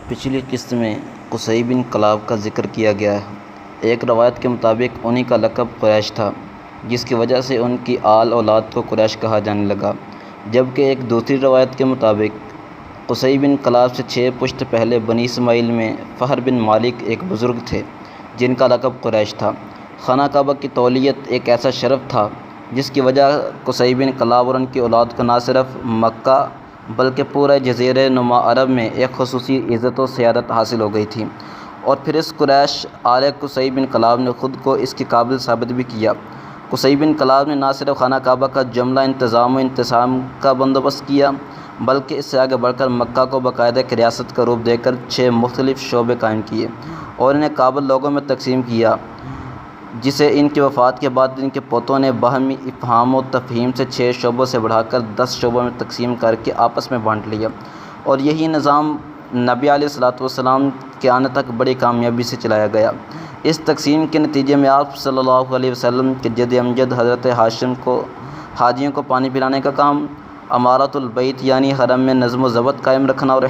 پچھلی قسط میں قصی بن کلاب کا ذکر کیا گیا ہے۔ ایک روایت کے مطابق انہی کا لقب قریش تھا، جس کی وجہ سے ان کی آل اولاد کو قریش کہا جانے لگا، جبکہ ایک دوسری روایت کے مطابق قصی بن کلاب سے 6 پشت پہلے بنی اسماعیل میں فہر بن مالک ایک بزرگ تھے جن کا لقب قریش تھا۔ خانہ کعبہ کی تولیت ایک ایسا شرف تھا جس کی وجہ قصی بن کلاب اور ان کی اولاد کو نہ صرف مکہ بلکہ پورے جزیرہ نما عرب میں ایک خصوصی عزت و سیادت حاصل ہو گئی تھی، اور پھر اس قریش آل قصی بن کلاب نے خود کو اس کے قابل ثابت بھی کیا۔ قصی بن کلاب نے نہ صرف خانہ کعبہ کا جملہ انتظام و انتظام کا بندوبست کیا، بلکہ اس سے آگے بڑھ کر مکہ کو باقاعدہ ایک ریاست کا روپ دے کر 6 مختلف شعبے قائم کیے اور انہیں قابل لوگوں میں تقسیم کیا، جسے ان کی وفات کے بعد ان کے پوتوں نے باہمی افہام و تفہیم سے 6 شعبوں سے بڑھا کر 10 شعبوں میں تقسیم کر کے آپس میں بانٹ لیا، اور یہی نظام نبی علیہ الصلوۃ والسلام کے آنے تک بڑی کامیابی سے چلایا گیا۔ اس تقسیم کے نتیجے میں آپ صلی اللہ علیہ وسلم کے جد امجد حضرت ہاشم کو حاجیوں کو پانی پلانے کا کام، امارۃ البیت یعنی حرم میں نظم و ضبط قائم رکھنا اور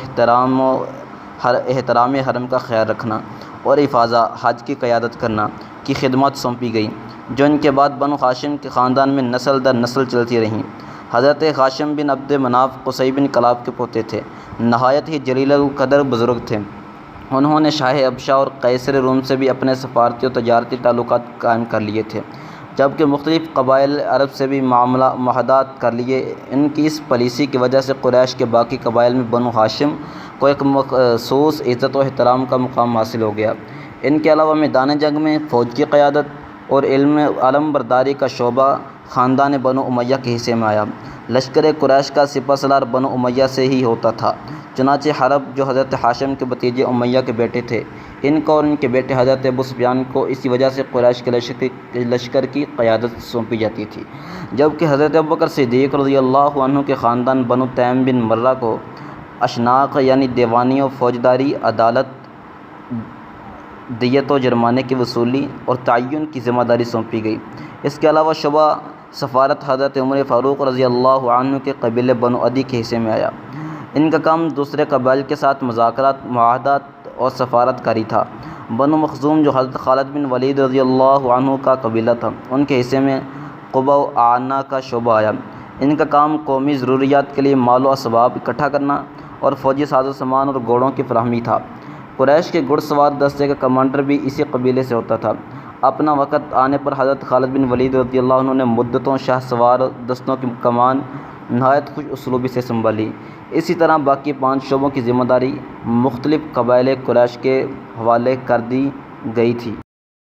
احترام حرم کا خیال رکھنا، اور افاضہ حج کی قیادت کرنا کی خدمات سونپی گئی، جو ان کے بعد بنو ہاشم کے خاندان میں نسل در نسل چلتی رہیں۔ حضرت ہاشم بن عبد مناف قصی بن کلاب کے پوتے تھے، نہایت ہی جلیل القدر بزرگ تھے۔ انہوں نے شاہ حبشہ اور قیصر روم سے بھی اپنے سفارتی و تجارتی تعلقات قائم کر لیے تھے، جبکہ مختلف قبائل عرب سے بھی معاہدات کر لیے۔ ان کی اس پالیسی کی وجہ سے قریش کے باقی قبائل میں بنو ہاشم کو ایک مخصوص عزت و احترام کا مقام حاصل ہو گیا۔ ان کے علاوہ میدان جنگ میں فوج کی قیادت اور علم برداری کا شعبہ خاندان بنو امیہ کے حصے میں آیا۔ لشکر قریش کا سپہ سالار بنو امیہ سے ہی ہوتا تھا، چنانچہ حرب جو حضرت ہاشم کے بھتیجے امیہ کے بیٹے تھے، ان کو اور ان کے بیٹے حضرت ابو سفیان کو اسی وجہ سے قریش کے لشکر کی قیادت سونپی جاتی تھی، جبکہ حضرت ابوبکر صدیق رضی اللہ عنہ کے خاندان بنو تیم بن مرہ کو اشناق یعنی دیوانی و فوجداری، عدالت، دیت و جرمانے کی وصولی اور تعین کی ذمہ داری سونپی گئی۔ اس کے علاوہ شعبہ سفارت حضرت عمر فاروق رضی اللہ عنہ کے قبیلے بنو عدی کے حصے میں آیا۔ ان کا کام دوسرے قبائل کے ساتھ مذاکرات، معاہدات اور سفارت کاری تھا۔ بنو مخزوم جو حضرت خالد بن ولید رضی اللہ عنہ کا قبیلہ تھا، ان کے حصے میں قبہ و اعانہ کا شعبہ آیا۔ ان کا کام قومی ضروریات کے لیے مال و اسباب اکٹھا کرنا اور فوجی ساز و سامان اور گھوڑوں کی فراہمی تھا۔ قریش کے گھڑ سوار دستے کا کمانڈر بھی اسی قبیلے سے ہوتا تھا۔ اپنا وقت آنے پر حضرت خالد بن ولید رضی اللہ عنہ نے مدتوں شاہ سوار دستوں کی کمان نہایت خوش اسلوبی سے سنبھالی۔ اسی طرح باقی 5 شعبوں کی ذمہ داری مختلف قبائل قریش کے حوالے کر دی گئی تھی۔